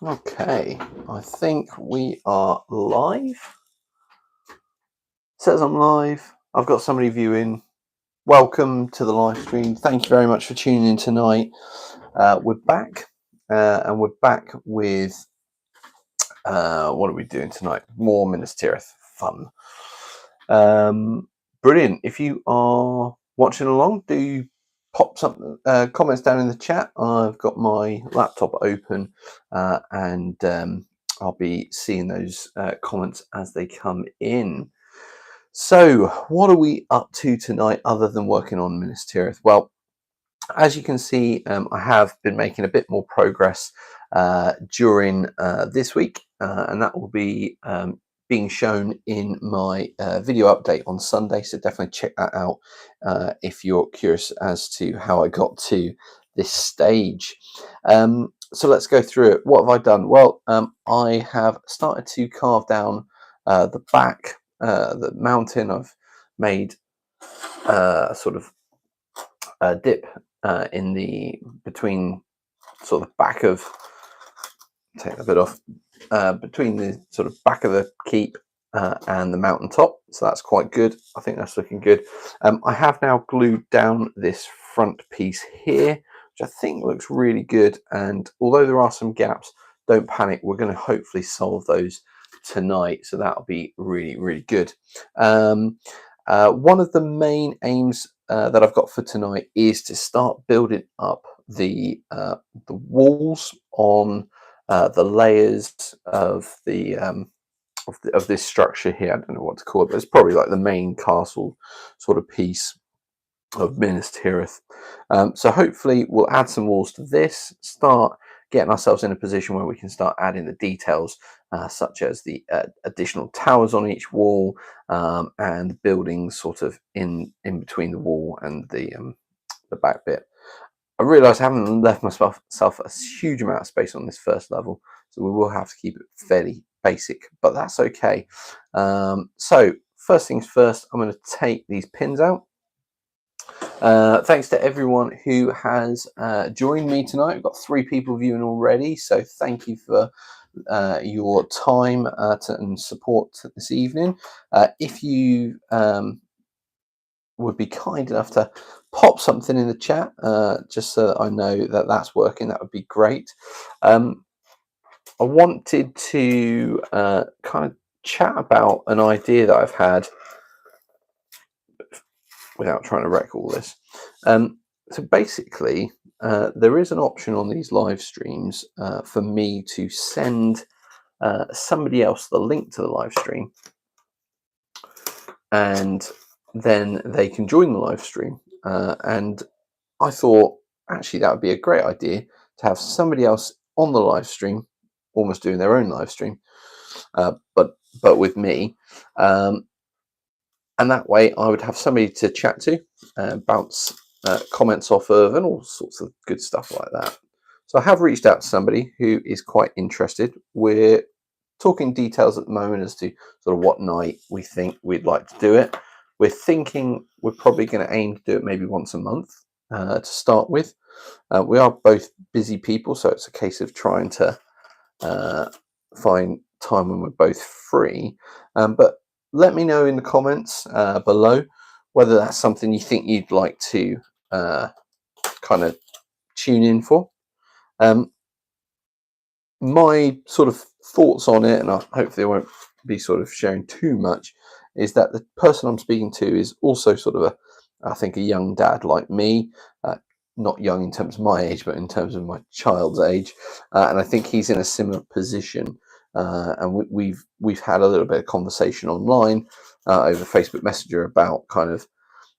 Okay, I think we are live. Says I'm live. I've got somebody viewing. Welcome to the live stream. Thank you very much for tuning in tonight. We're back, and we're back with what are we doing tonight? More Minas Tirith fun. Brilliant. If you are watching along, do pop some comments down in the chat. I've got my laptop open, and I'll be seeing those comments as they come in. So, what are we up to tonight other than working on Minas Tirith? Well, as you can see, I have been making a bit more progress during this week, and that will be being shown in my video update on Sunday. So definitely check that out if you're curious as to how I got to this stage. So let's go through it. What have I done? Well, I have started to carve down the back, the mountain. I've made sort of a dip in the between sort of the back of take a bit off between the sort of back of the keep and the mountaintop, so that's quite good. I think that's looking good. I have now glued down this front piece here, which I think looks really good, and although there are some gaps, don't panic, we're going to hopefully solve those tonight, so that'll be really good. One of the main aims that I've got for tonight is to start building up the walls on the layers of the of this structure here. I don't know what to call it, but it's probably like the main castle sort of piece of Minas Tirith. So hopefully we'll add some walls to this, start getting ourselves in a position where we can start adding the details such as the additional towers on each wall and buildings sort of in between the wall and the back bit. I realise I haven't left myself a huge amount of space on this first level, so we will have to keep it fairly basic, but that's okay. So first things first, I'm going to take these pins out. Thanks to everyone who has joined me tonight. We've got 3 people viewing already, so thank you for your time and support this evening. If you would be kind enough to pop something in the chat just so that I know that that's working, that would be great. I wanted to kind of chat about an idea that I've had without trying to wreck all this. So basically, there is an option on these live streams for me to send somebody else the link to the live stream, and then they can join the live stream. And I thought, actually, that would be a great idea to have somebody else on the live stream, almost doing their own live stream, but with me. And that way I would have somebody to chat to, bounce comments off of, and all sorts of good stuff like that. So I have reached out to somebody who is quite interested. We're talking details at the moment as to sort of what night we think we'd like to do it. We're thinking we're probably going to aim to do it maybe once a month to start with. We are both busy people, so it's a case of trying to find time when we're both free. But let me know in the comments below whether that's something you think you'd like to kind of tune in for. My sort of thoughts on it, and hopefully I won't be sort of sharing too much, is that the person I'm speaking to is also sort of I think a young dad like me, not young in terms of my age, but in terms of my child's age, and I think he's in a similar position. And we've had a little bit of conversation online over Facebook Messenger about kind of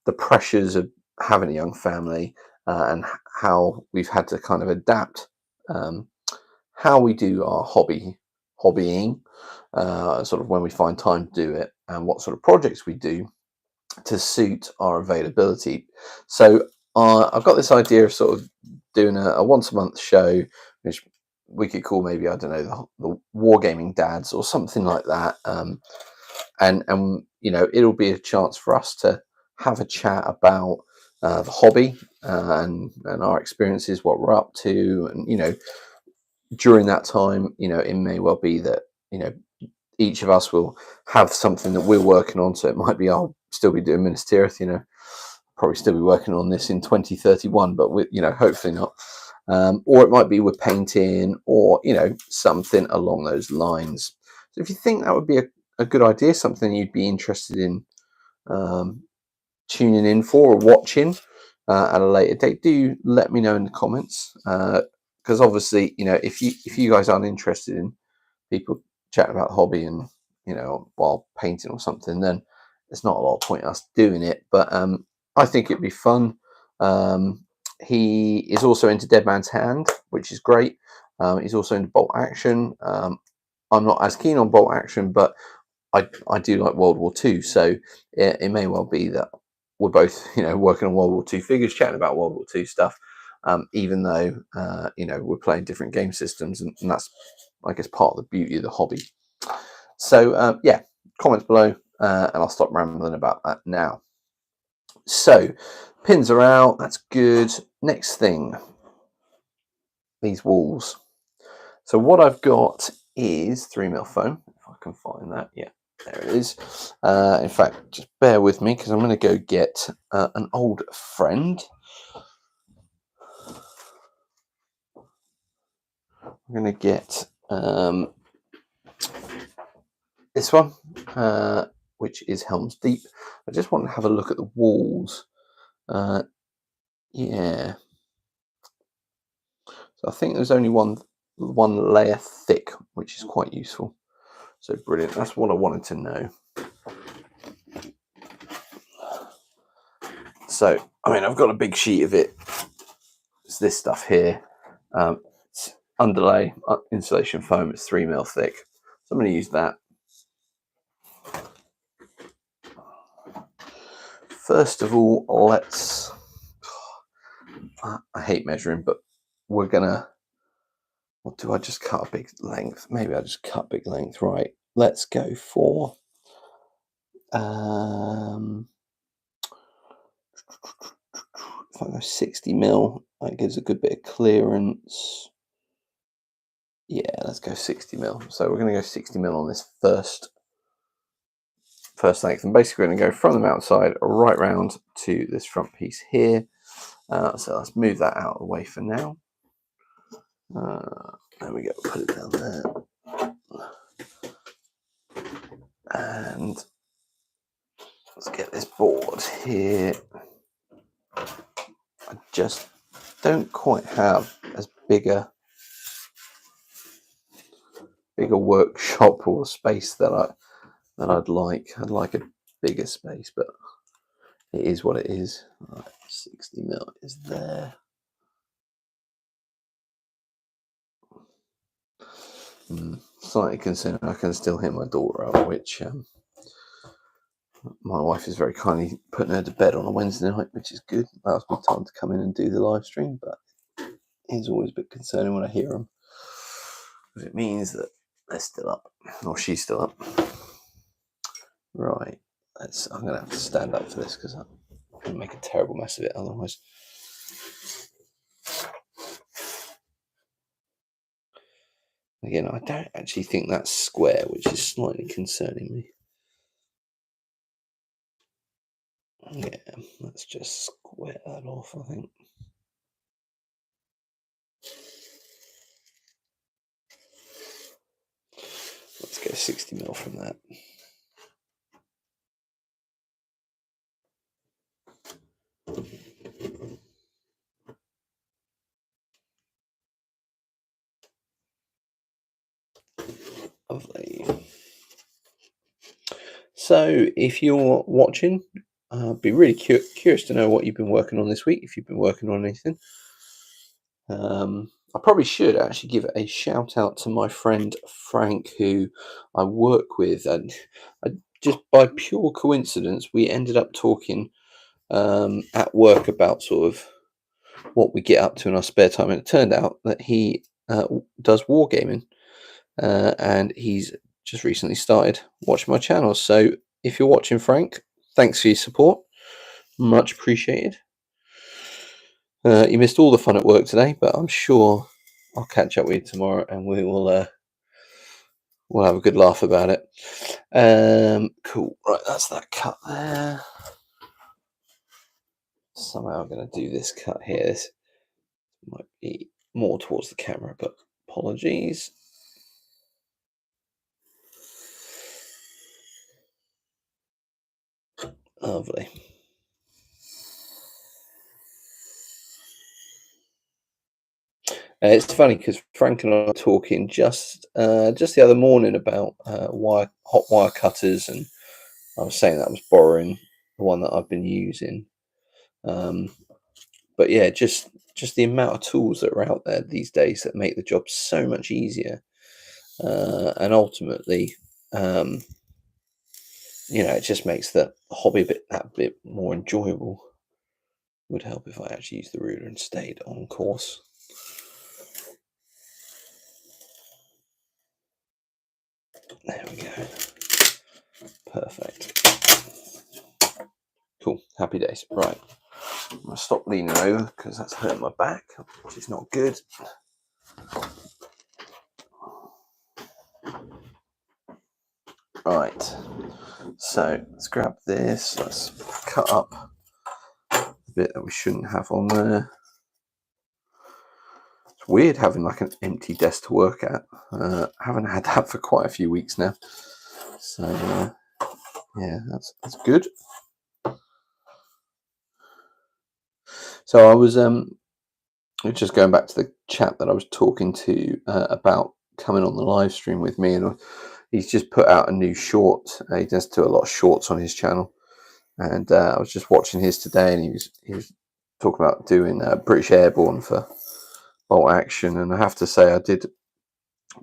the pressures of having a young family and how we've had to kind of adapt how we do our hobbying, sort of when we find time to do it, and what sort of projects we do to suit our availability. So I've got this idea of sort of doing a once a month show, which we could call maybe, I don't know, the Wargaming Dads or something like that. And you know, it'll be a chance for us to have a chat about the hobby and our experiences, what we're up to, and you know, during that time, it may well be that each of us will have something that we're working on. So it might be I'll still be doing Minas Tirith, probably still be working on this in 2031, but hopefully not. Or it might be we're painting, or something along those lines. So if you think that would be a good idea, something you'd be interested in tuning in for or watching at a later date, do let me know in the comments, because obviously if you guys aren't interested in people chatting about the hobby and while painting or something, then there's not a lot of point in us doing it. But I think it'd be fun. He is also into Dead Man's Hand, which is great. He's also into bolt action. I'm not as keen on bolt action, but I do like World War II, so it may well be that we're both working on World War II figures, chatting about World War II stuff, even though we're playing different game systems, and that's, I guess, part of the beauty of the hobby. So yeah, comments below, and I'll stop rambling about that now. So pins are out, that's good. Next thing, these walls. So what I've got is 3mm foam, if I can find that. Yeah, there it is. In fact, just bear with me, because I'm going to go get an old friend. I'm going to get this one, which is Helm's Deep. I just want to have a look at the walls. Yeah. So I think there's only one layer thick, which is quite useful. So brilliant. That's what I wanted to know. So, I mean, I've got a big sheet of it. It's this stuff here. It's underlay insulation foam. It's 3mm thick. So I'm going to use that. First of all, let's... I hate measuring, but we're going to... What do I just cut a big length? Maybe I just cut a big length. Right. Let's go for... if I go 60mm, that gives a good bit of clearance. Yeah, let's go 60mm. So we're going to go 60mm on this first length, and basically we're going to go from the mount side right round to this front piece here. So let's move that out of the way for now. There we go, put it down there. And let's get this board here. I just don't quite have as big a workshop or space that I'd like. I'd like a bigger space, but it is what it is. Right, 60mm is there. Slightly concerned I can still hear my daughter out, which my wife is very kindly putting her to bed on a Wednesday night, which is good. Allows me time to come in and do the live stream, but it's always a bit concerning when I hear them, because it means that they're still up, or she's still up. Right, I'm going to have to stand up for this, because I'm going to make a terrible mess of it otherwise. Again, I don't actually think that's square, which is slightly concerning me. Yeah, let's just square that off, I think. Let's go 60mm from that. Lovely. So if you're watching, I'd be really curious to know what you've been working on this week, if you've been working on anything. I probably should actually give a shout out to my friend Frank, who I work with, and just by pure coincidence we ended up talking at work about sort of what we get up to in our spare time, and it turned out that he does wargaming, and he's just recently started watching my channel. So if you're watching, Frank, thanks for your support, much appreciated. You missed all the fun at work today, but I'm sure I'll catch up with you tomorrow, and we'll have a good laugh about it. Cool. Right, that's that cut there. Somehow I'm going to do this cut here. This might be more towards the camera, but apologies. Lovely. It's funny because Frank and I were talking just the other morning about hot wire cutters, and I was saying that I was borrowing the one that I've been using. But yeah, just the amount of tools that are out there these days that make the job so much easier, and ultimately, it just makes the hobby that bit more enjoyable. Would help if I actually used the ruler and stayed on course. There we go. Perfect. Cool. Happy days. Right. I'm going to stop leaning over because that's hurting my back, which is not good. Right. So let's grab this. Let's cut up the bit that we shouldn't have on there. It's weird having like an empty desk to work at. I haven't had that for quite a few weeks now. So yeah, that's good. So I was just going back to the chap that I was talking to about coming on the live stream with me, and he's just put out a new short. He does do a lot of shorts on his channel, and I was just watching his today, and he was talking about doing British Airborne for bolt action, and I have to say,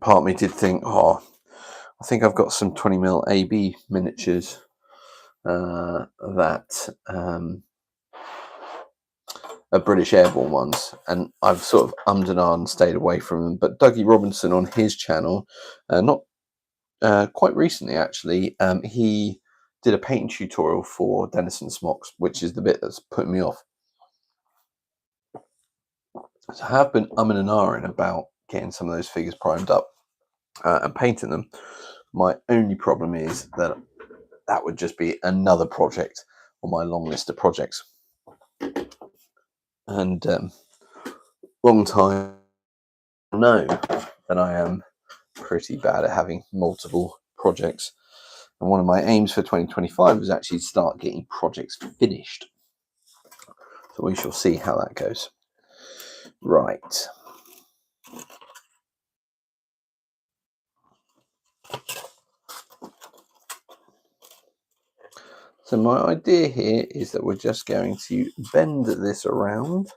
part of me did think, I think I've got some 20mm AB miniatures that are British Airborne ones, and I've sort of ummed and ahed and stayed away from them. But Dougie Robinson on his channel, not quite recently actually, he did a painting tutorial for Denison smocks, which is the bit that's putting me off. So I have been umming and ahhing about getting some of those figures primed up and painting them. My only problem is that would just be another project on my long list of projects. And long time know that I am pretty bad at having multiple projects. And one of my aims for 2025 is actually to start getting projects finished. So we shall see how that goes. Right. So my idea here is that we're just going to bend this around.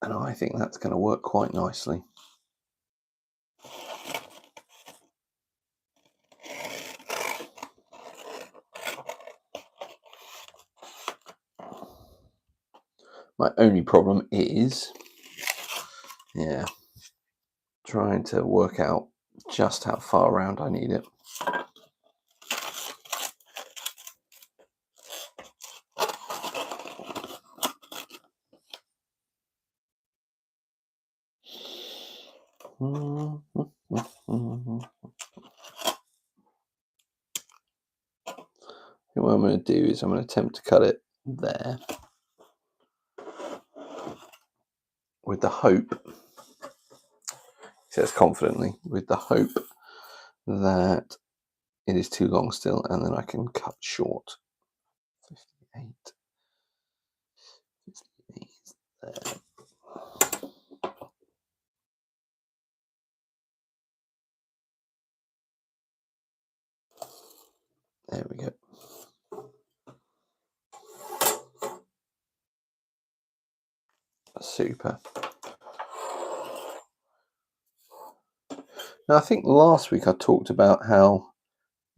And I think that's going to work quite nicely. My only problem is, trying to work out just how far around I need it. What I'm going to do is I'm going to attempt to cut it there with the hope, says confidently, with the hope that it is too long still, and then I can cut short. 58 there. There we go. Super. Now, I think last week I talked about how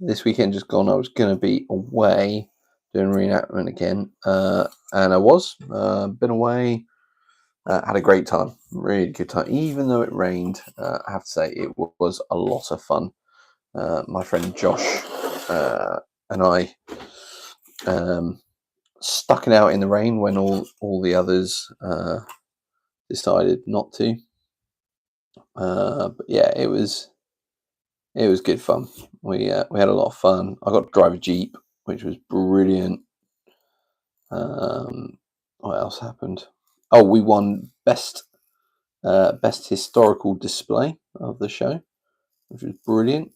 this weekend just gone I was going to be away doing reenactment again, and I was. Been away, had a great time, really good time. Even though it rained, I have to say it was a lot of fun. My friend Josh and I stuck it out in the rain when all the others decided not to. But yeah, it was good fun. We had a lot of fun. I got to drive a Jeep, which was brilliant. What else happened? Oh, we won best historical display of the show, which was brilliant.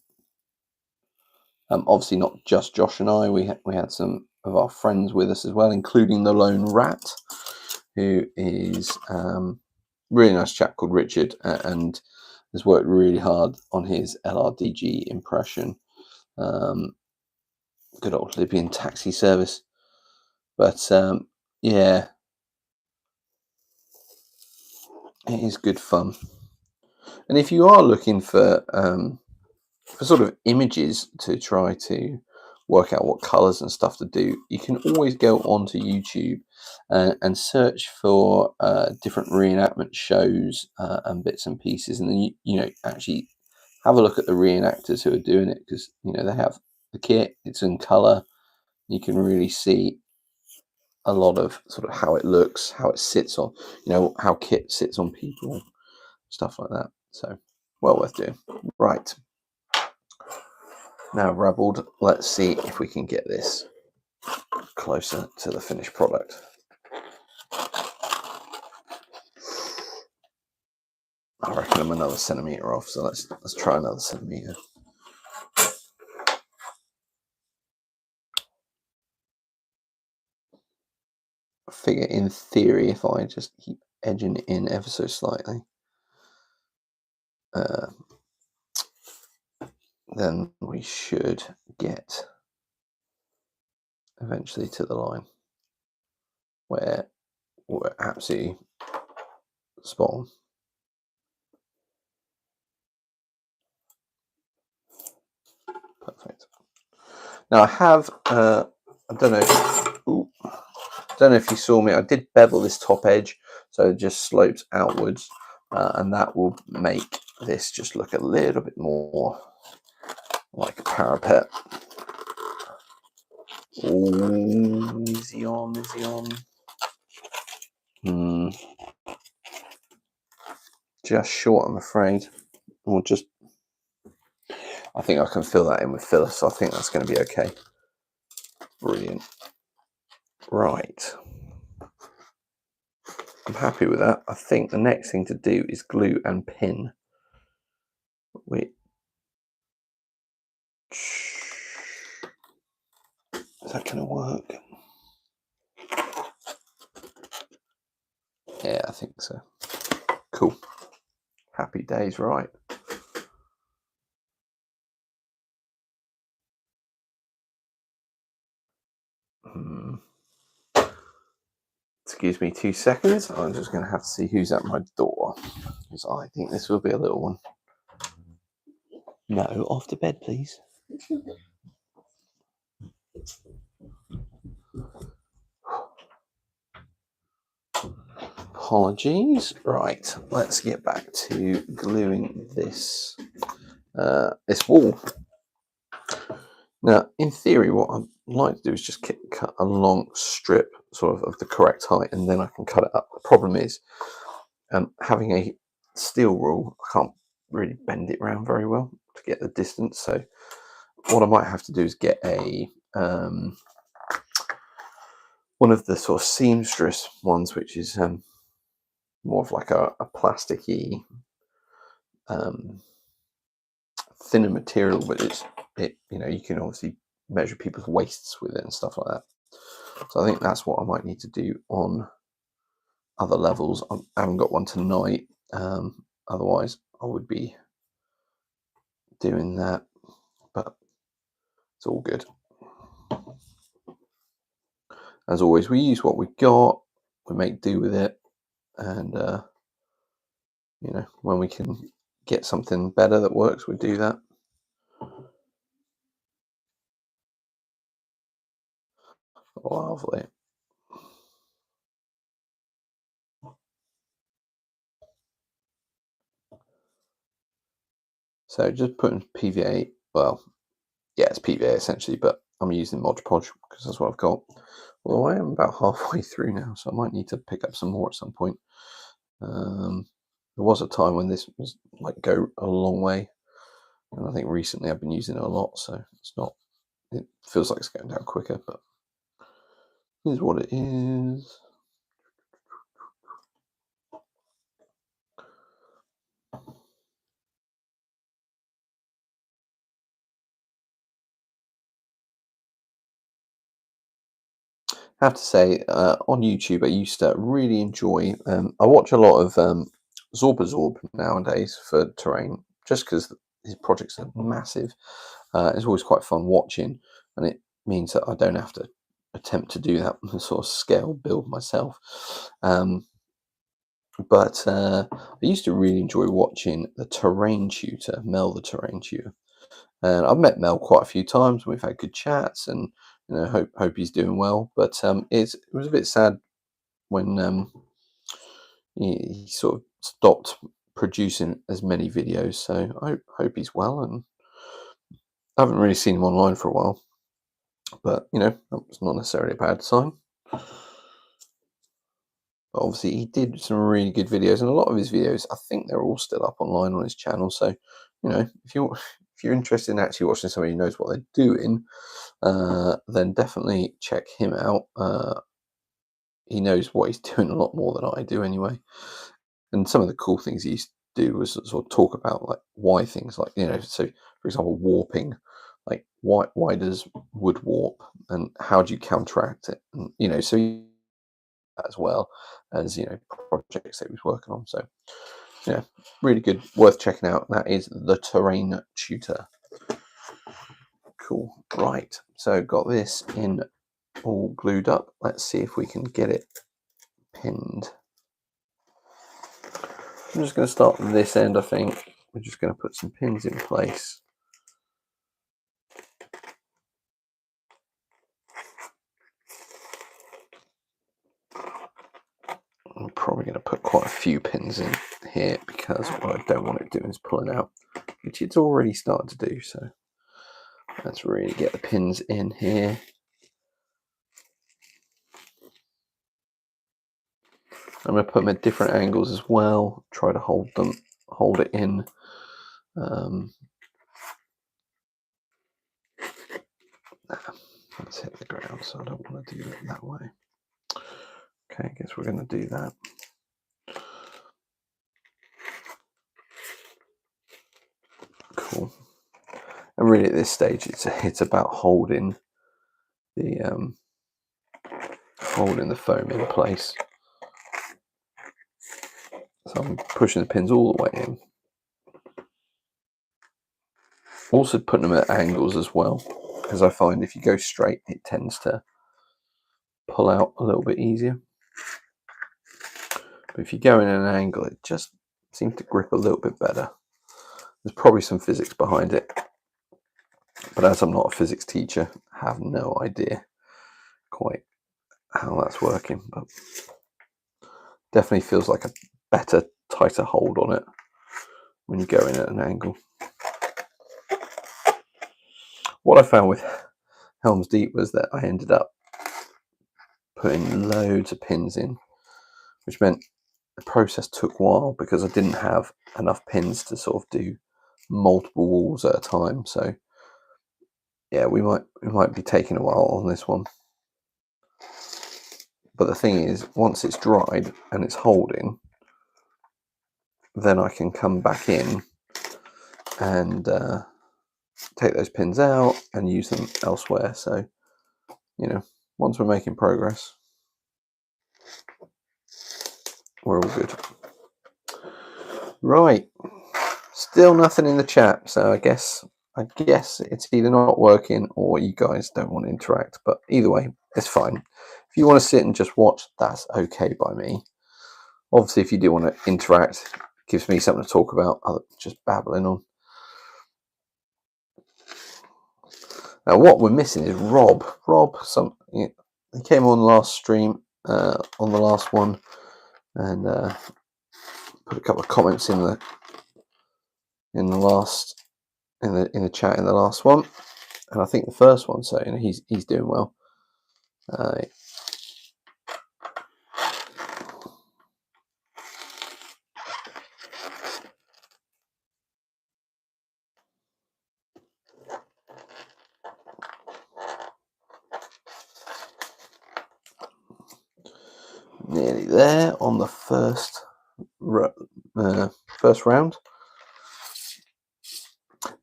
Obviously not just Josh and I. We had some of our friends with us as well, including the Lone Rat, who is really nice chap called Richard, and has worked really hard on his LRDG impression. Good old Libyan taxi service. But yeah, it is good fun. And if you are looking for sort of images to try to work out what colors and stuff to do, you can always go onto YouTube and search for different reenactment shows and bits and pieces, and then you know actually have a look at the reenactors who are doing it, because you know they have the kit, it's in color, you can really see a lot of sort of how it looks, how it sits on, you know, how kit sits on people, stuff like that. So well worth doing. Right, now Rabbled, let's see if we can get this closer to the finished product. I reckon I'm another centimetre off, so let's try another centimetre. I figure in theory, if I just keep edging it in ever so slightly, then we should get eventually to the line where we're absolutely spot on. Perfect. Now I have, I don't know if you saw me, I did bevel this top edge, so it just slopes outwards, and that will make this just look a little bit more like a parapet. Ooh, easy on, easy on. Just short, I'm afraid. Or just, I think I can fill that in with filler, so I think that's going to be okay. Brilliant. Right. I'm happy with that. I think the next thing to do is glue and pin. Is that going to work? Yeah, I think so. Cool. Happy days, right? Excuse me 2 seconds. I'm just going to have to see who's at my door, because I think this will be a little one. No, off to bed, please. Apologies. Right, let's get back to gluing this this wall. Now, in theory, what I'd like to do is just cut a long strip, sort of the correct height, and then I can cut it up. The problem is, having a steel rule, I can't really bend it around very well to get the distance. So, what I might have to do is get a one of the sort of seamstress ones, which is more of like a plasticky, thinner material, but it you know, you can obviously measure people's waists with it and stuff like that. So I think that's what I might need to do on other levels. I haven't got one tonight. Otherwise, I would be doing that, but it's all good. As always, we use what we've got, we make do with it, and you know, when we can get something better that works, we do that. Lovely. So just putting PVA, well, yeah, it's PVA essentially, but I'm using Mod Podge because that's what I've got Well, I am about halfway through now, so I might need to pick up some more at some point. There was a time when this was like go a long way, and I think recently I've been using it a lot, so it's not. It feels like it's going down quicker, but here's what it is. I have to say, on YouTube, I used to really enjoy. I watch a lot of Zorb nowadays for terrain, just because his projects are massive. It's always quite fun watching, and it means that I don't have to attempt to do that sort of scale build myself. But I used to really enjoy watching the terrain tutor, Mel the terrain tutor. And I've met Mel quite a few times. We've had good chats, and hope he's doing well. But it was a bit sad when he sort of stopped producing as many videos. So I hope he's well, and I haven't really seen him online for a while. But that's not necessarily a bad sign. But obviously, he did some really good videos, and a lot of his videos, I think they're all still up online on his channel. So if you're interested in actually watching somebody who knows what they're doing, then definitely check him out. He knows what he's doing a lot more than I do anyway. And some of the cool things he used to do was sort of talk about like why things like, so for example, warping, like why does wood warp and how do you counteract it? And, so as well as, projects that he was working on. So yeah, really good, worth checking out. That is the Terrain Tutor. Cool. Right. So got this in all glued up. Let's see if we can get it pinned. I'm just going to start from this end, I think. We're just going to put some pins in place. I'm probably going to put quite a few pins in here because what I don't want it doing is pulling out, which it's already started to do. So let's really get the pins in here. I'm going to put them at different angles as well. Try to hold it in. Let's hit the ground, so I don't want to do it that way. Okay, I guess we're going to do that. Cool. And really, at this stage, it's about holding the foam in place. So I'm pushing the pins all the way in. Also putting them at angles as well, because I find if you go straight, it tends to pull out a little bit easier. But if you go in at an angle, it just seems to grip a little bit better. There's probably some physics behind it, but as I'm not a physics teacher, I have no idea quite how that's working. But definitely feels like a better, tighter hold on it when you go in at an angle. What I found with Helm's Deep was that I ended up putting loads of pins in, which meant the process took a while because I didn't have enough pins to sort of do multiple walls at a time. So yeah, we might be taking a while on this one. But the thing is, once it's dried and it's holding, then I can come back in and take those pins out and use them elsewhere. So, once we're making progress, we're all good. Right. Still nothing in the chat. So I guess it's either not working or you guys don't want to interact. But either way, it's fine. If you want to sit and just watch, that's okay by me. Obviously, if you do want to interact, it gives me something to talk about. I'll just babbling on. Now, what we're missing is Rob. He came on last stream, on the last one, and put a couple of comments in the chat in the last one, and I think the first one. So he's doing well. nearly there on the first round.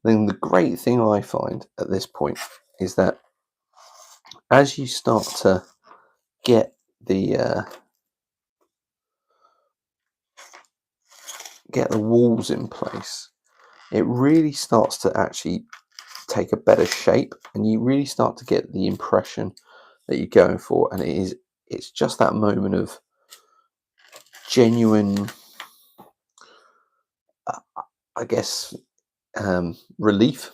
Then the great thing I find at this point is that as you start to get the walls in place, it really starts to actually take a better shape, and you really start to get the impression that you're going for. And it's just that moment of genuine, I guess, relief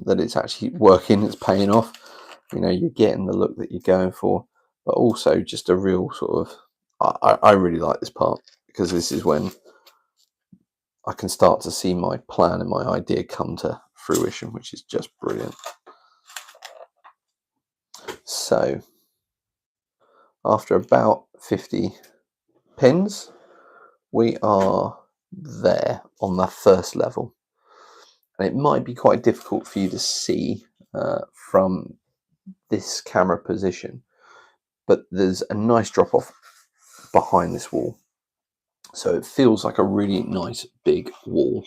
that it's actually working, it's paying off. You know, you're getting the look that you're going for, but also just a real sort of, I really like this part, because this is when I can start to see my plan and my idea come to fruition, which is just brilliant. So after about 50 pins, we are there on the first level, and it might be quite difficult for you to see from this camera position, but there's a nice drop off behind this wall, so it feels like a really nice big wall,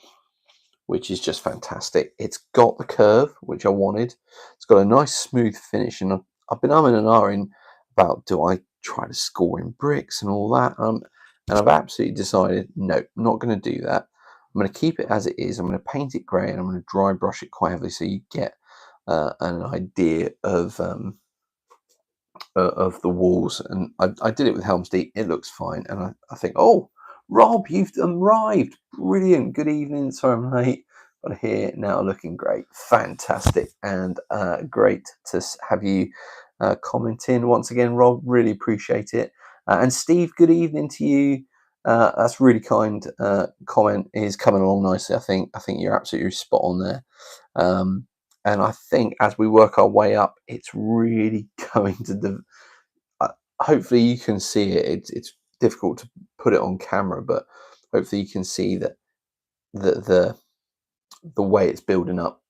which is just fantastic. It's got the curve which I wanted. It's got a nice smooth finish, and I've been umming and ahhing about, do I try to score in bricks and all that, and I've absolutely decided, no, not going to do that. I'm going to keep it as it is. I'm going to paint it grey, and I'm going to dry brush it quite heavily, so you get an idea of the walls. And I did it with Helm's Deep. It looks fine, and I think, oh, Rob, you've arrived. Brilliant. Good evening. Sorry I'm late, but here now, looking great. Fantastic, and great to have you comment in once again, Rob. Really appreciate it. And Steve, good evening to you. That's really kind. Comment is coming along nicely. I think you're absolutely spot on there. And I think as we work our way up, it's really going to hopefully you can see it. It's difficult to put it on camera, but hopefully you can see that the way it's building up.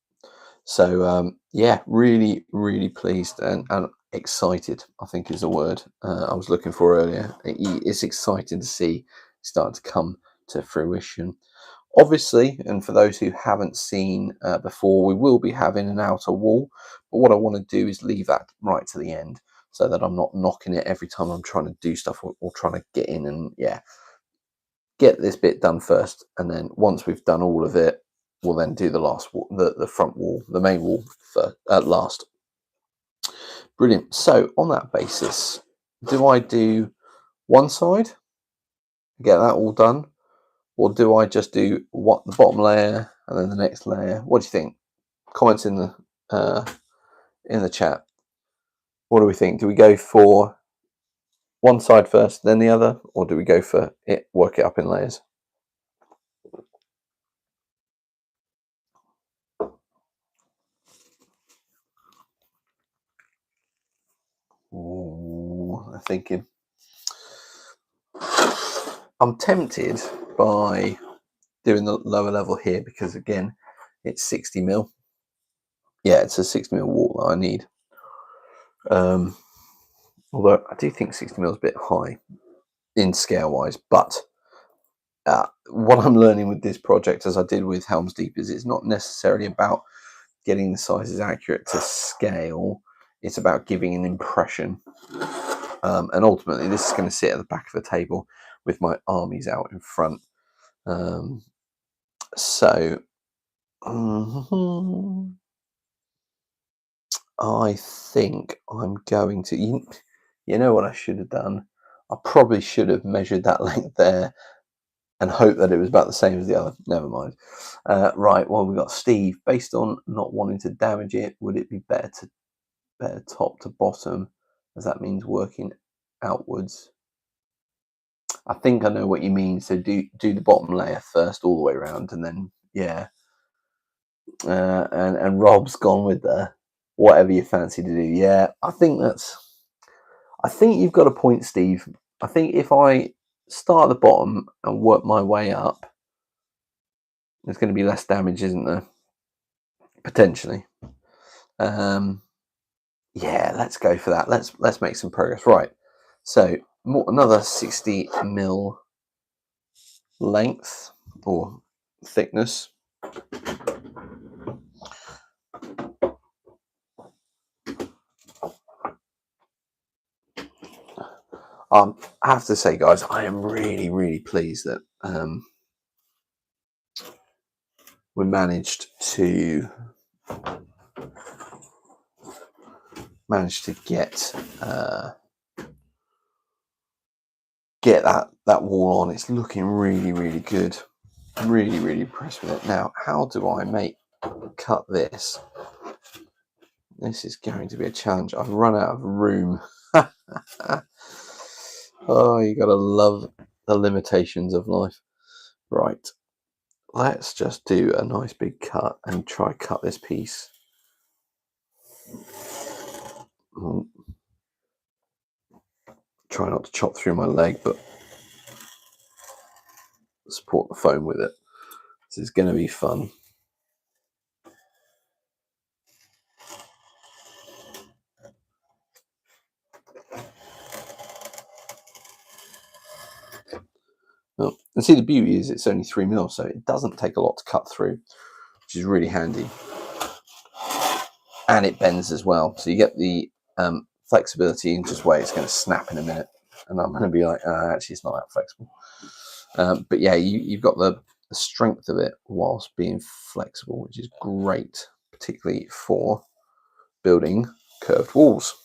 So yeah, really pleased and excited, I think is the word I was looking for earlier. It's exciting to see start to come to fruition. Obviously, and for those who haven't seen before, we will be having an outer wall, but what I want to do is leave that right to the end, so that I'm not knocking it every time I'm trying to do stuff, or trying to get in, and yeah, get this bit done first, and then once we've done all of it, we'll then do the last wall, the front wall, the main wall first, last. Brilliant. So on that basis, do I do one side, get that all done, or do I just do the bottom layer and then the next layer? What do you think? Comments in the chat. What do we think? Do we go for one side first, then the other, or do we go for it, work it up in layers? Ooh, I'm thinking. I'm tempted by doing the lower level here, because again, it's 60 mil. Yeah, it's a 60 mil wall that I need. Although I do think 60 mil is a bit high in scale wise, but what I'm learning with this project, as I did with Helm's Deep, is it's not necessarily about getting the sizes accurate to scale. It's about giving an impression. And ultimately, this is going to sit at the back of the table with my armies out in front. So I think I'm going to, you know what I should have done? I probably should have measured that length there and hope that it was about the same as the other. Never mind. Right, well, we've got Steve. Based on not wanting to damage it, would it be better top to bottom, as that means working outwards? I think I know what you mean. So do the bottom layer first all the way around, and then yeah. And Rob's gone with the whatever you fancy to do. Yeah, I think you've got a point, Steve. I think if I start at the bottom and work my way up, there's going to be less damage, isn't there? Potentially. Yeah, let's go for that. Let's make some progress. Right. So another 60mm length or thickness. I have to say, guys, I am really pleased that we managed to get that wall on. It's looking really good. Really impressed with it. Now, how do I cut this? This is going to be a challenge. I've run out of room. Oh, you gotta love the limitations of life. Right, let's just do a nice big cut and try cut this piece. Try not to chop through my leg, but support the foam with it. This is going to be fun. Well, and see, the beauty is it's only 3mm, so it doesn't take a lot to cut through, which is really handy. And it bends as well, so you get the flexibility and just wait. It's going to snap in a minute, and I'm going to be like, actually, it's not that flexible. But yeah, you've got the strength of it whilst being flexible, which is great, particularly for building curved walls.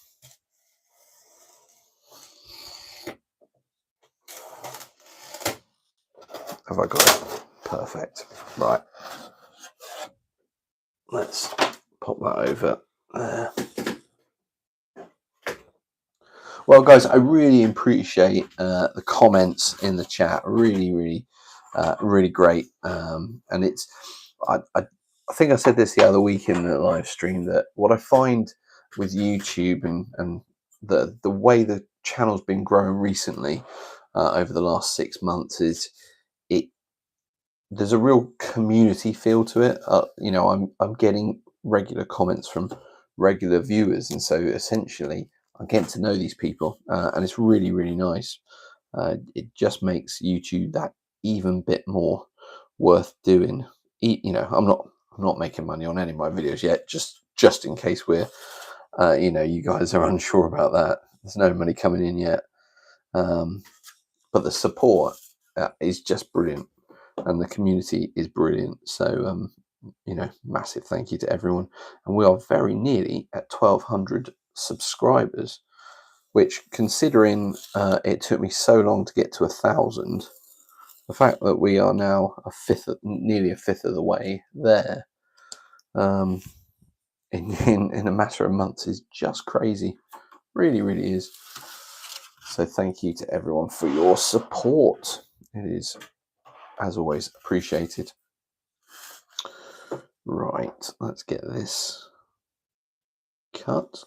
Have I got it? Perfect. Right. Let's pop that over there. Well, guys, I really appreciate the comments in the chat. Really great. And it's, I think I said this the other week in the live stream, that what I find with YouTube and the way the channel's been growing recently over the last 6 months is there's a real community feel to it. You know, I'm getting regular comments from regular viewers, and so essentially I'm getting to know these people, and it's really nice. It just makes YouTube that even bit more worth doing. You know, I'm not making money on any of my videos yet, just in case we're you know, you guys are unsure about that. There's no money coming in yet, but the support is just brilliant, and the community is brilliant. So you know, massive thank you to everyone. And we are very nearly at 1,200 subscribers, which, considering it took me so long to get to 1,000, the fact that we are now nearly a fifth of the way there, in a matter of months, is just crazy. Really is. So thank you to everyone for your support. It is, as always, appreciated. Right, let's get this cut.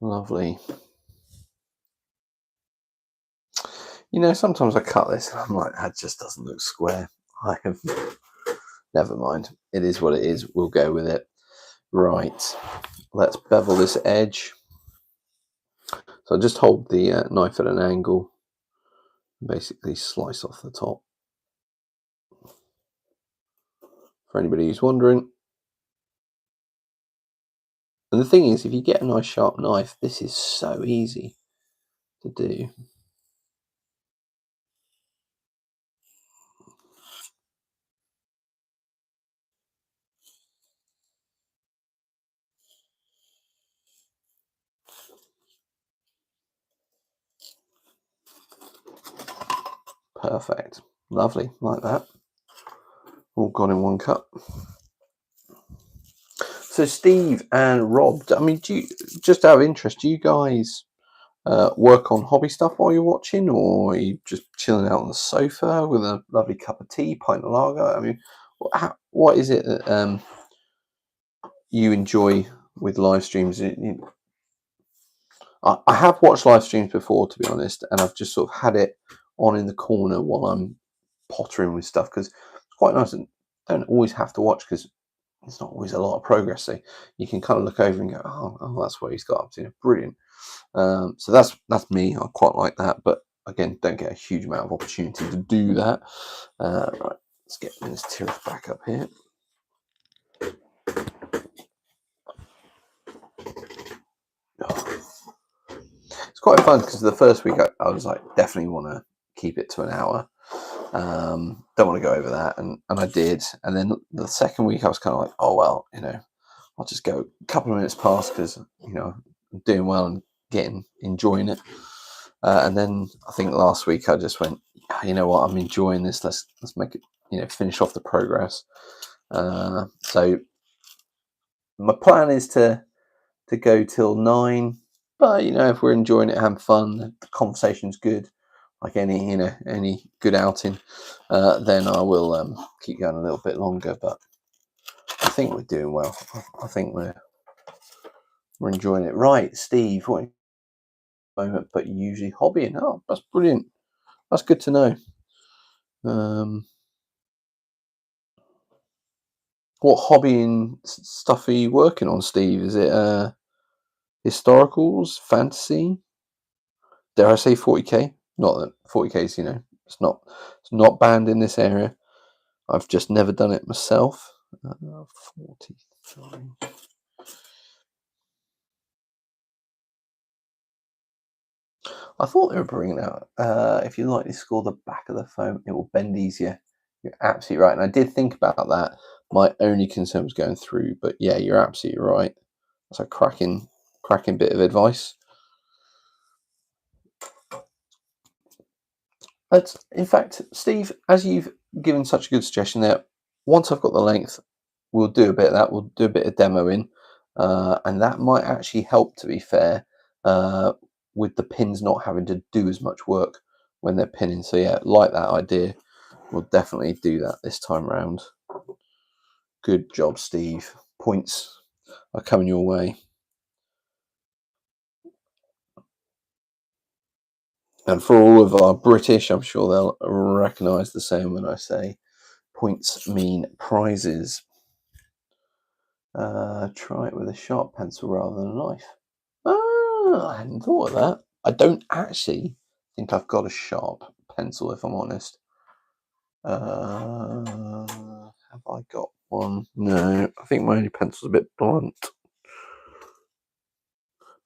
Lovely. You know, sometimes I cut this and I'm like, that just doesn't look square. Never mind. It is what it is. We'll go with it. Right, let's bevel this edge. So just hold the knife at an angle, basically slice off the top. For anybody who's wondering. And the thing is, if you get a nice sharp knife, this is so easy to do. Perfect. Lovely, like that. All gone in one cut. So Steve and Rob, I mean, just out of interest, do you guys work on hobby stuff while you're watching, or are you just chilling out on the sofa with a lovely cup of tea, pint of lager? I mean, what is it that you enjoy with live streams? I have watched live streams before, to be honest, and I've just sort of had it on in the corner while I'm pottering with stuff, because it's quite nice and don't always have to watch, because it's not always a lot of progress. So you can kind of look over and go, oh, that's what he's got up to. Brilliant. So that's me. I quite like that, but again, don't get a huge amount of opportunity to do that. Right, let's get Minas Tirith back up here. It's quite fun, because the first week I was like, definitely want to keep it to an hour. Don't want to go over that, and I did. And then the second week I was kind of like, oh well, I'll just go a couple of minutes past, because I'm doing well and enjoying it. And then I think last week I just went, you know what, I'm enjoying this. Let's make it, finish off the progress. So my plan is to go till 9. But if we're enjoying it, having fun, the conversation's good, like any good outing, then I will keep going a little bit longer. But I think we're doing well. I think we're enjoying it. Right, Steve, what moment, but usually hobbying? Oh, that's brilliant. That's good to know. What hobbying stuff are you working on, Steve? Is it historicals, fantasy? Dare I say 40k? Not that 40k is, it's not banned in this area. I've just never done it myself. 43. I thought they were bringing out, if you lightly score the back of the foam, it will bend easier. You're absolutely right. And I did think about that. My only concern was going through, but yeah, you're absolutely right. That's a cracking bit of advice. In fact, Steve, as you've given such a good suggestion there, once I've got the length, we'll do a bit of that. We'll do a bit of demoing, and that might actually help, to be fair, with the pins not having to do as much work when they're pinning. So yeah, like that idea. We'll definitely do that this time round. Good job, Steve. Points are coming your way. And for all of our British, I'm sure they'll recognise the same when I say points mean prizes. Try it with a sharp pencil rather than a knife. I hadn't thought of that. I don't actually think I've got a sharp pencil, if I'm honest. Have I got one? No, I think my only pencil's a bit blunt.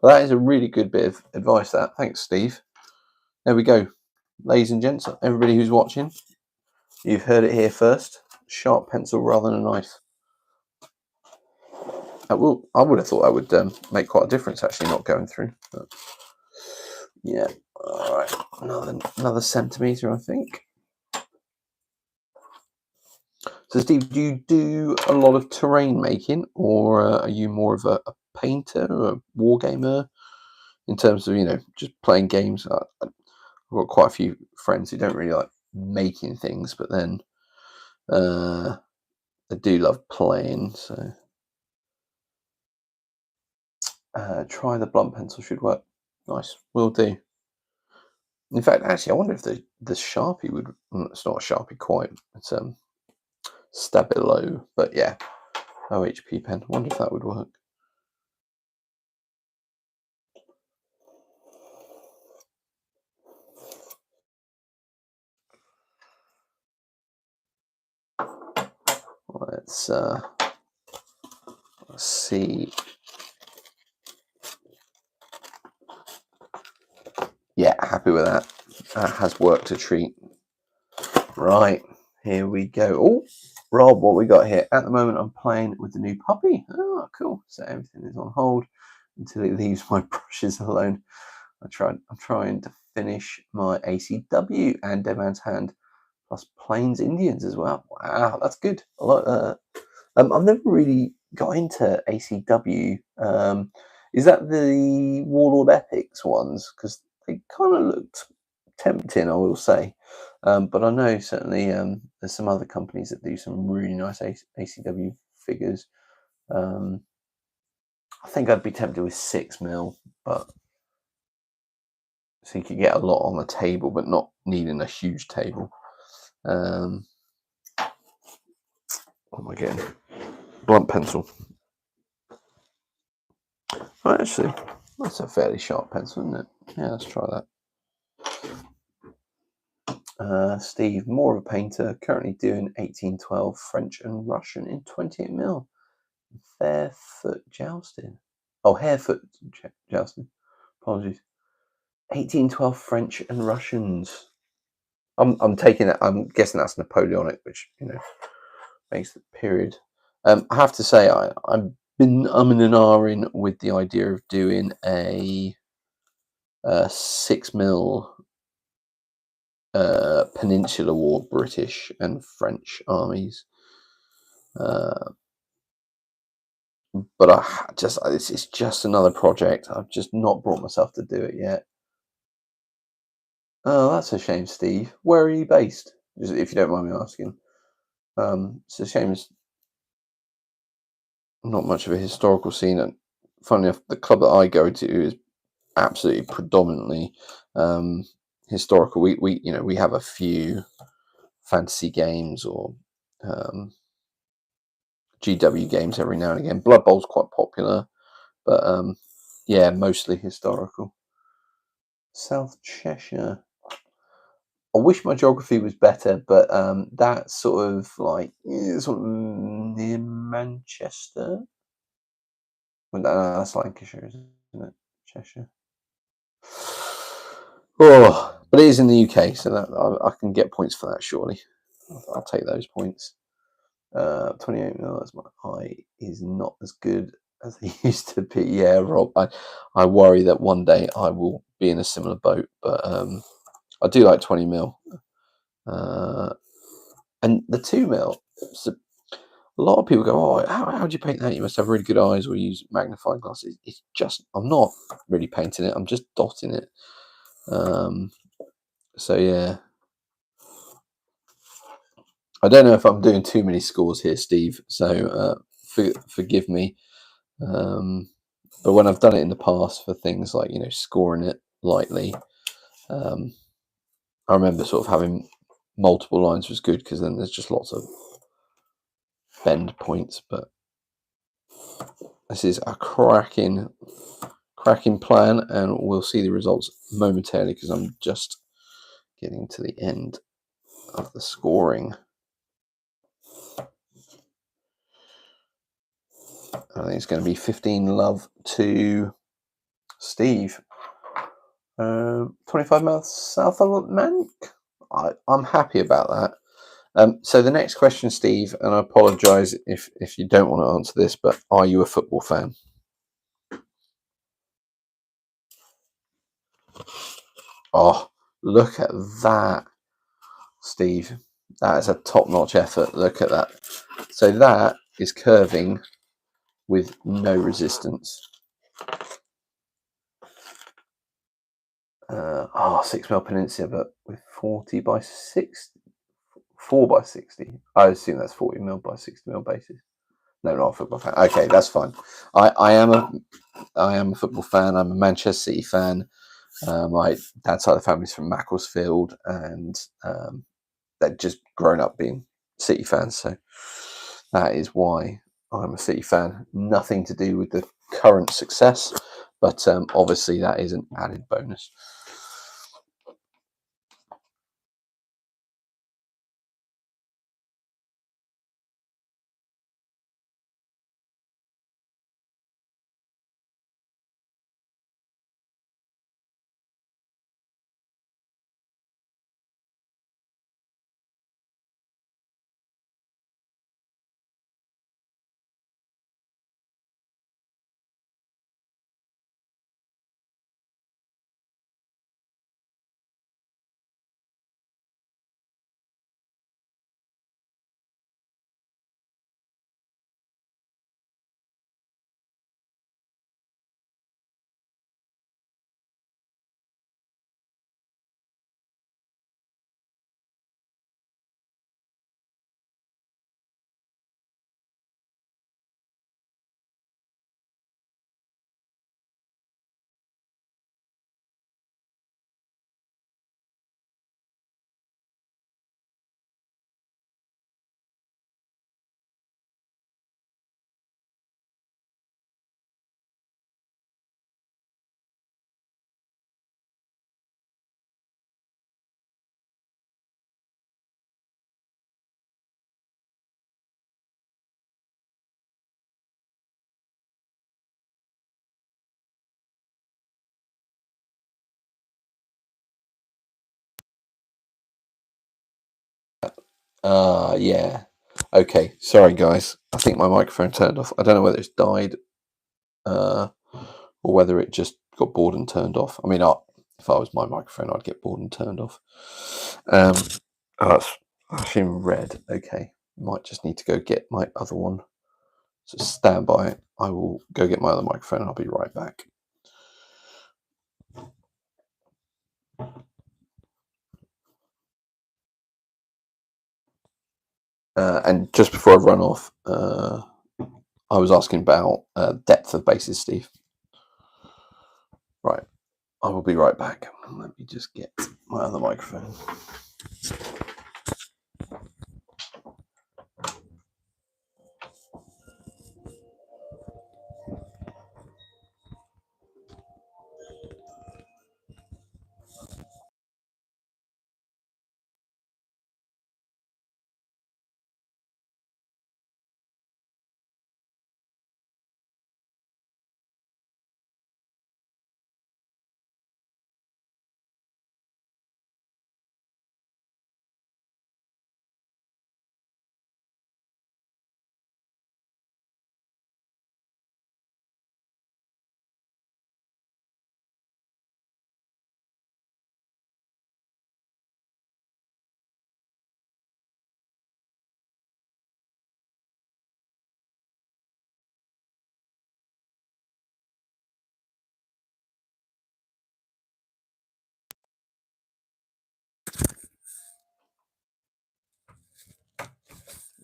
But that is a really good bit of advice, that. Thanks, Steve. There we go. Ladies and gents, everybody who's watching, you've heard it here first. Sharp pencil rather than a knife. I would have thought that would make quite a difference, actually, not going through. But yeah. All right. Another centimetre, I think. So, Steve, do you do a lot of terrain making, or are you more of a painter or a war gamer in terms of, just playing games? I've got quite a few friends who don't really like making things, but then they do love playing. So try the blunt pencil, should work. Nice, will do. In fact, actually, I wonder if the Sharpie would. It's not a Sharpie quite. It's Stabilo, but yeah, OHP pen. I wonder if that would work. Let's see. Yeah, happy with that. That has worked a treat. Right, here we go. Oh, Rob, what we got here? At the moment, I'm playing with the new puppy. Oh, cool. So everything is on hold until it leaves my brushes alone. I'm trying to finish my ACW and Dead Man's Hand plus Plains Indians as well. Wow, that's good. I like that. I've never really got into ACW. Is that the Warlord Epics ones? Because they kind of looked tempting, I will say. But I know certainly there's some other companies that do some really nice ACW figures. I think I'd be tempted with 6mm, but so you could get a lot on the table, but not needing a huge table. What am I getting? Blunt pencil. Well, actually, that's a fairly sharp pencil, isn't it? Yeah, let's try that. Steve, more of a painter, currently doing 1812 French and Russian in 28mm. Fairfoot jousting. Oh, harefoot jousting. Apologies. 1812 French and Russians. I'm taking that. I'm guessing that's Napoleonic, which makes the period. I have to say, I've been umming and ahhing with the idea of doing a 6mm Peninsular War British and French armies. But it's just another project. I've just not brought myself to do it yet. Oh, that's a shame, Steve. Where are you based? If you don't mind me asking. It's a shame it's not much of a historical scene. And funnily enough, the club that I go to is absolutely predominantly historical. We have a few fantasy games or GW games every now and again. Blood Bowl's quite popular, but yeah, mostly historical. South Cheshire. I wish my geography was better, but that's sort of like sort of near Manchester. Well, no, that's Lancashire, isn't it? Cheshire. Oh, but it is in the UK, so that I can get points for that. Surely, I'll take those points. 28mm as my eye is not as good as it used to be. Yeah, Rob, I worry that one day I will be in a similar boat, but I do like 20mm. And the 2mm, so a lot of people go, oh, how do you paint that? You must have really good eyes or use magnifying glasses. It's just, I'm not really painting it, I'm just dotting it. So yeah, I don't know if I'm doing too many scores here, Steve, so forgive me. But when I've done it in the past for things like, scoring it lightly, I remember sort of having multiple lines was good because then there's just lots of bend points. But this is a cracking plan, and we'll see the results momentarily because I'm just getting to the end of the scoring. I think it's going to be 15 love to Steve. 25 miles south of Mank. I'm happy about that. So the next question, Steve, and I apologise if you don't want to answer this, but are you a football fan? Oh, look at that, Steve. That is a top-notch effort. Look at that. So that is curving with no resistance. 6mm Peninsula, but with 40 by 60, 4 by 60. I assume that's 40mm by 60mm bases. No, not a football fan. Okay, that's fine. I am a football fan. I'm a Manchester City fan. My dad's side of the family's from Macclesfield, and they've just grown up being City fans. So that is why I'm a City fan. Nothing to do with the current success, but obviously that is an added bonus. Yeah. Okay, sorry guys. I think my microphone turned off. I don't know whether it's died or whether it just got bored and turned off. I mean, if I was my microphone, I'd get bored and turned off. That's actually red. Okay, might just need to go get my other one. So stand by. I will go get my other microphone and I'll be right back. And just before I run off, I was asking about depth of bases, Steve. Right, I will be right back. Let me just get my other microphone.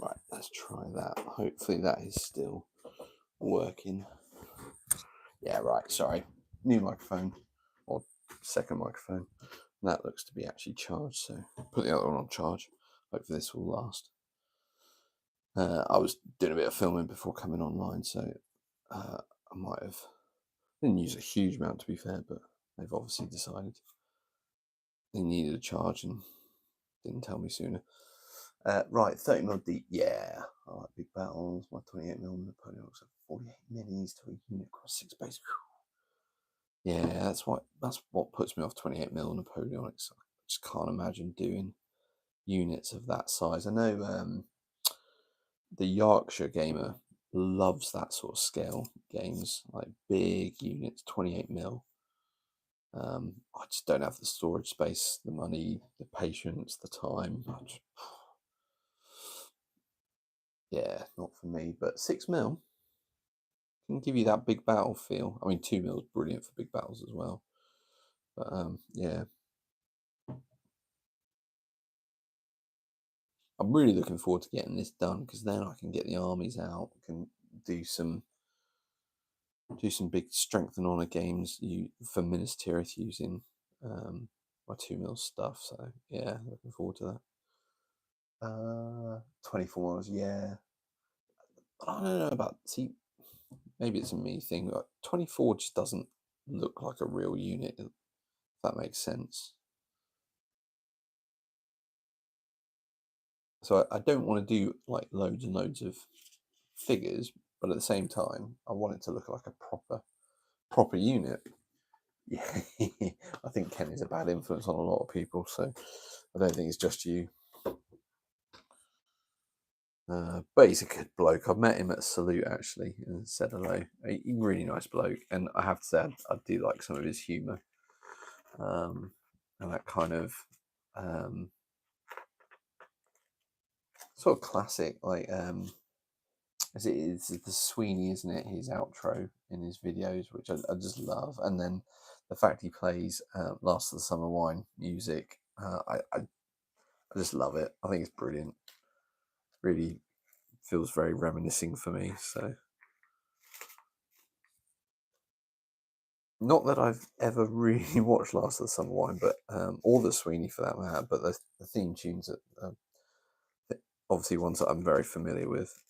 Right, let's try that. Hopefully that is still working. Yeah, right, sorry. New microphone, or second microphone. That looks to be actually charged, so put the other one on charge. Hopefully this will last. I was doing a bit of filming before coming online, so I might have... Didn't use a huge amount, to be fair, but they've obviously decided they needed a charge and didn't tell me sooner. Right, 30mm deep, yeah. I like big battles. My 28mm Napoleon looks like 48 minis to a unit across 6 base. Yeah, that's what puts me off 28mm Napoleonics. I just can't imagine doing units of that size. I know the Yorkshire gamer loves that sort of scale games, like big units, 28mm. I just don't have the storage space, the money, the patience, the time. Yeah, not for me. But 6mm can give you that big battle feel. I mean, 2mm is brilliant for big battles as well. But yeah, I'm really looking forward to getting this done because then I can get the armies out, can do some big strength and honor games for Minas Tirith using my 2mm stuff. So yeah, looking forward to that. 24 miles, yeah. I don't know about, see, maybe it's a me thing, but 24 just doesn't look like a real unit, if that makes sense. So I don't want to do like loads and loads of figures, but at the same time, I want it to look like a proper unit. Yeah, I think Ken is a bad influence on a lot of people, so I don't think it's just you. But he's a good bloke. I've met him at Salute actually and said hello. A really nice bloke, and I have to say I do like some of his humour, and that kind of sort of classic, like as it is the Sweeney, isn't it? His outro in his videos, which I just love, and then the fact he plays "Last of the Summer Wine" music, I just love it. I think it's brilliant. Really feels very reminiscing for me. So, not that I've ever really watched "Last of the Summer Wine," but or the Sweeney for that matter. But the theme tunes are obviously ones that I'm very familiar with.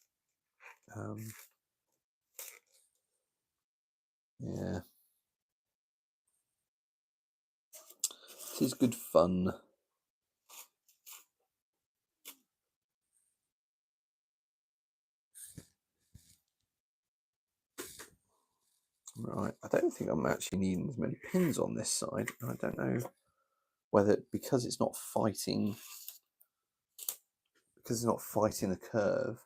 Yeah, it is good fun. Right, I don't think I'm actually needing as many pins on this side. I don't know whether because it's not fighting it's not fighting the curve,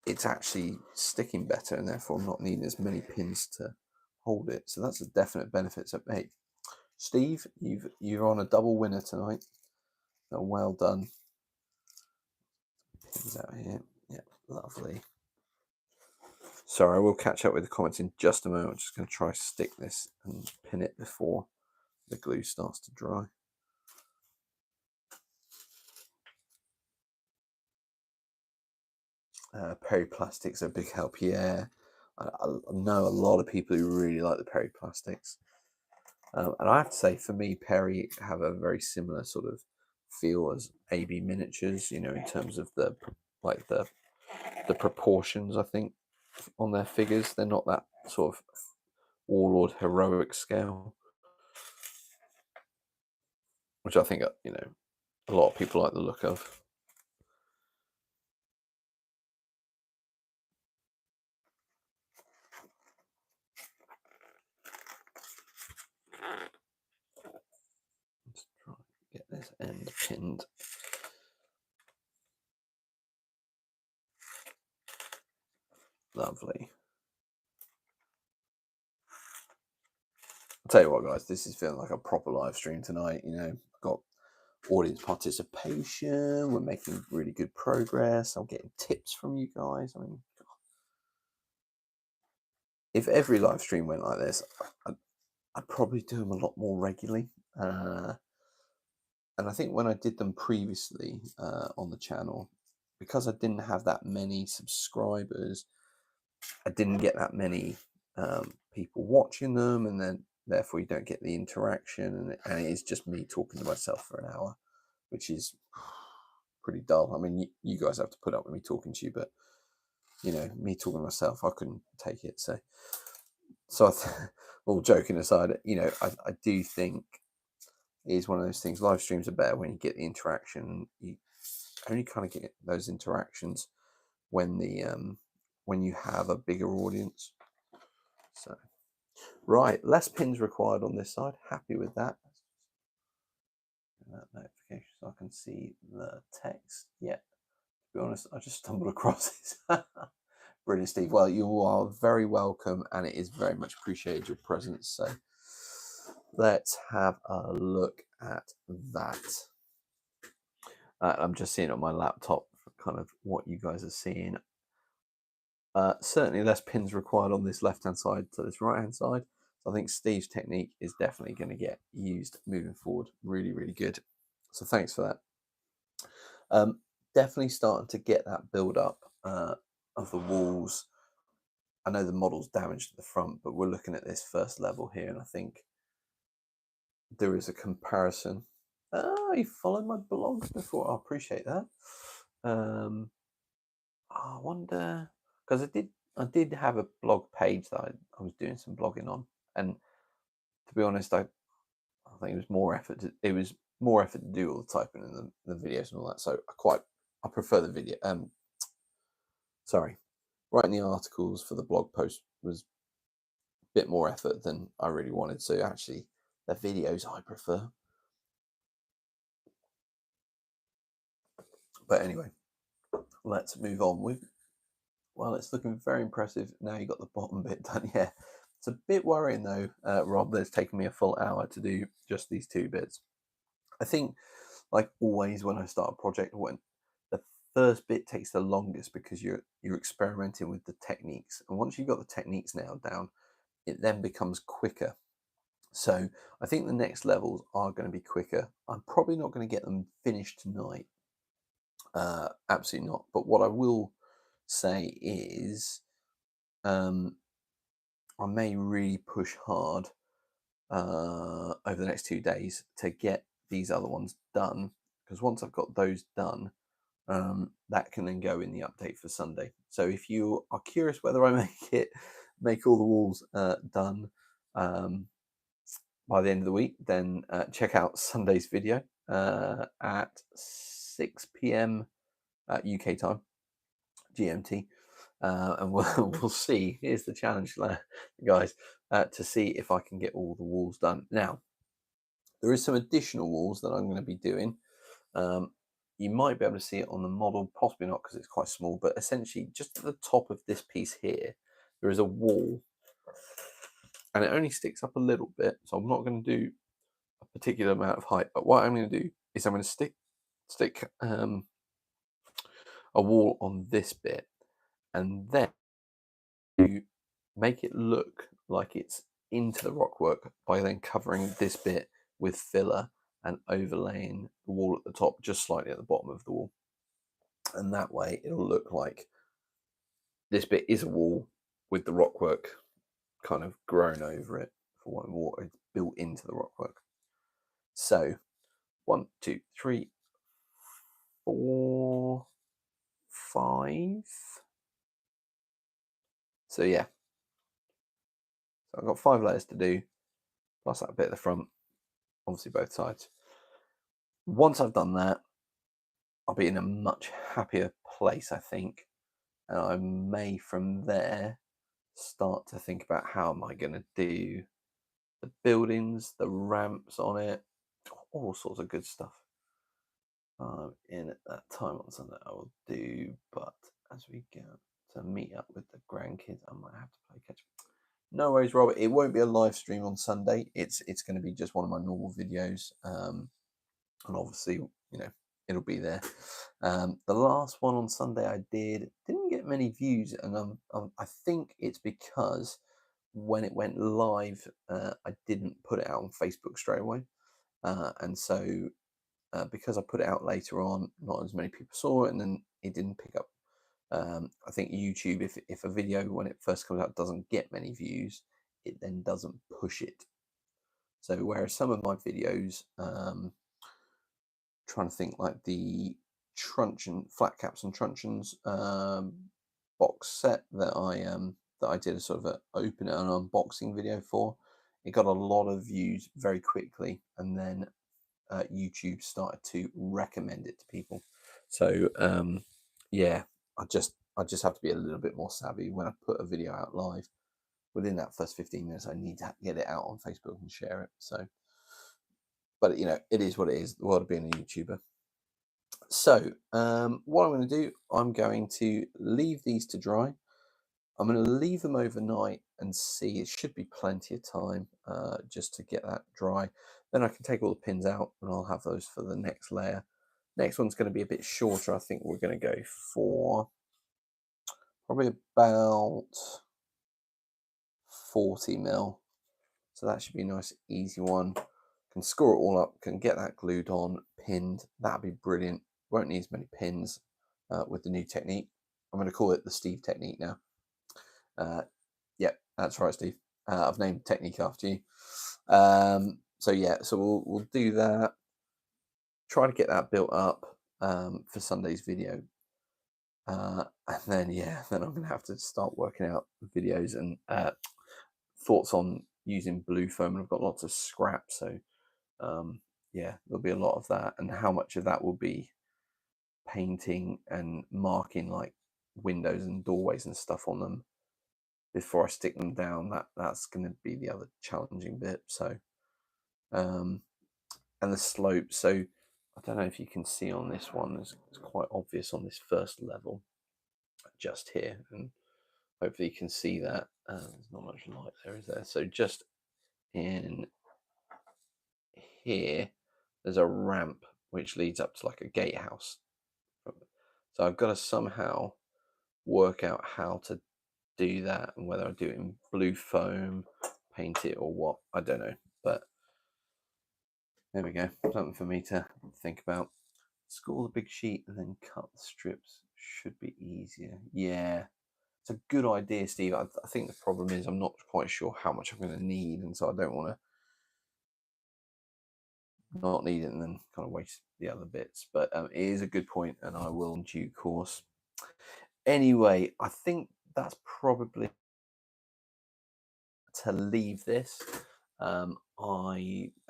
it's actually sticking better, and therefore not needing as many pins to hold it. So that's a definite benefit. So hey, Steve, you're on a double winner tonight. So well done. Pins out here. Yeah, lovely. Sorry, I will catch up with the comments in just a moment. I'm just going to try to stick this and pin it before the glue starts to dry. Periplastics are a big help. Yeah, I know a lot of people who really like the periplastics. And I have to say, for me, Perry have a very similar sort of feel as AB miniatures, you know, in terms of the proportions. I think on their figures, they're not that sort of warlord heroic scale, which I think, you know, a lot of people like the look of. Let's try and get this end pinned. Lovely. I'll tell you what, guys, this is feeling like a proper live stream tonight. You know, I've got audience participation. We're making really good progress. I'm getting tips from you guys. I mean, if every live stream went like this, I'd probably do them a lot more regularly. And I think when I did them previously on the channel, because I didn't have that many subscribers, I didn't get that many people watching them, and then therefore you don't get the interaction, and it is just me talking to myself for an hour, which is pretty dull. I mean, you guys have to put up with me talking to you, but you know, me talking to myself, I couldn't take it. So all joking aside, you know, I do think it is one of those things. Live streams are better when you get the interaction. You only kind of get those interactions when when you have a bigger audience. So right, less pins required on this side. Happy with that. That notification so I can see the text. Yeah, to be honest, I just stumbled across this. Brilliant, Steve. Well, you are very welcome, and it is very much appreciated, your presence. So let's have a look at that. I'm just seeing on my laptop kind of what you guys are seeing. Certainly less pins required on this left-hand side to this right-hand side. So I think Steve's technique is definitely going to get used moving forward. Really, really good. So thanks for that. Definitely starting to get that build up of the walls. I know the model's damaged at the front, but we're looking at this first level here, and I think there is a comparison. Oh, you followed my blogs before. I appreciate that. I wonder, because I did have a blog page that I was doing some blogging on, and to be honest, I think it was more effort. It was more effort to do all the typing and the videos and all that. So I prefer the video. Sorry, writing the articles for the blog post was a bit more effort than I really wanted. So actually, the videos I prefer. But anyway, let's move on with. Well, it's looking very impressive. Now you got the bottom bit done. Yeah, it's a bit worrying though, Rob, that it's taken me a full hour to do just these two bits. I think, like always, when I start a project, when the first bit takes the longest because you're experimenting with the techniques, and once you've got the techniques nailed down, it then becomes quicker. So I think the next levels are going to be quicker. I'm probably not going to get them finished tonight. Absolutely not. But what I will say is, I may really push hard over the next 2 days to get these other ones done, because once I've got those done, that can then go in the update for Sunday. So if you are curious whether I make all the walls done by the end of the week, then check out Sunday's video at 6 p.m. UK time, GMT. And we'll see. Here's the challenge, guys, to see if I can get all the walls done. Now, There is some additional walls that I'm going to be doing. You might be able to see it on the model, possibly not because it's quite small, but essentially just at the top of this piece here, there is a wall, and it only sticks up a little bit, so I'm not going to do a particular amount of height, but what I'm going to do is I'm going to stick a wall on this bit, and then you make it look like it's into the rockwork by then covering this bit with filler and overlaying the wall at the top just slightly at the bottom of the wall, and that way it'll look like this bit is a wall with the rockwork kind of grown over it, for want of water, it's built into the rockwork. So 1, 2, 3, 4, 5. So yeah, so I've got 5 layers to do, plus that bit at the front, obviously both sides. Once I've done that, I'll be in a much happier place, I think, and I may from there start to think about how am I going to do the buildings, the ramps on it, all sorts of good stuff. In at that time on Sunday I will do, but as we go to meet up with the grandkids, I might have to play catch up. No worries, Robert. It won't be a live stream on Sunday. It's going to be just one of my normal videos, and obviously, you know, it'll be there. The last one on Sunday I didn't get many views, and I think it's because when it went live, I didn't put it out on Facebook straight away, and so because I put it out later on, not as many people saw it, and then it didn't pick up. I think YouTube, if a video when it first comes out doesn't get many views, it then doesn't push it. So whereas some of my videos, trying to think, like the truncheon, flat caps and truncheons box set that I did a sort of an open and unboxing video for, it got a lot of views very quickly, and then YouTube started to recommend it to people. So yeah, I just have to be a little bit more savvy when I put a video out live. Within that first 15 minutes, I need to get it out on Facebook and share it. So, but you know, it is what it is, the world of being a YouTuber. So what I'm going to do, I'm going to leave these to dry. I'm going to leave them overnight and see. It should be plenty of time just to get that dry. Then I can take all the pins out and I'll have those for the next layer. Next one's going to be a bit shorter. I think we're going to go for probably about 40 mil. So that should be a nice, easy one. Can score it all up, can get that glued on, pinned. That'd be brilliant. Won't need as many pins with the new technique. I'm going to call it the Steve technique now. Yeah, that's right, Steve. I've named technique after you. So yeah, so we'll do that. Try to get that built up for Sunday's video. And then yeah, then I'm gonna have to start working out videos and thoughts on using blue foam, and I've got lots of scrap, so yeah, there'll be a lot of that, and how much of that will be painting and marking like windows and doorways and stuff on them before I stick them down, that's going to be the other challenging bit. So and the slope, so I don't know if you can see on this one, it's quite obvious on this first level just here, and hopefully you can see that. There's not much light there, is there? So just in here there's a ramp which leads up to like a gatehouse. So I've got to somehow work out how to do that, and whether I do it in blue foam, paint it, or what, I don't know. But there we go, something for me to think about. Score the big sheet and then cut the strips should be easier. Yeah, it's a good idea, Steve. I think the problem is I'm not quite sure how much I'm going to need, and so I don't want to not need it and then kind of waste the other bits. But it is a good point, and I will in due course. Anyway, I think that's probably to leave this. I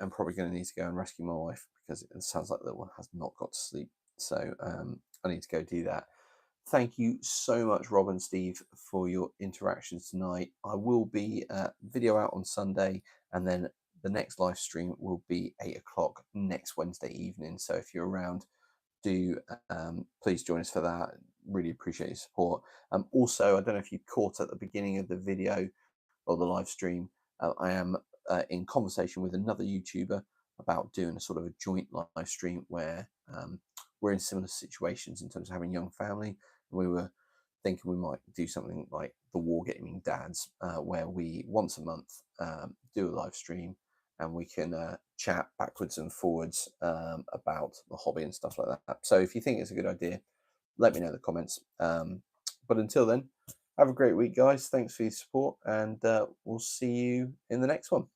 am probably going to need to go and rescue my wife because it sounds like the little one has not got to sleep. So I need to go do that. Thank you so much, Rob and Steve, for your interactions tonight. I will be video out on Sunday, and then the next live stream will be 8 o'clock next Wednesday evening. So if you're around, do please join us for that. Really appreciate your support. Also, I don't know if you caught at the beginning of the video or the live stream, I am in conversation with another YouTuber about doing a sort of a joint live stream where we're in similar situations in terms of having young family. We were thinking we might do something like the Wargaming Dads, where we once a month do a live stream and we can chat backwards and forwards about the hobby and stuff like that. So if you think it's a good idea, let me know in the comments. But until then, have a great week, guys. Thanks for your support, and we'll see you in the next one.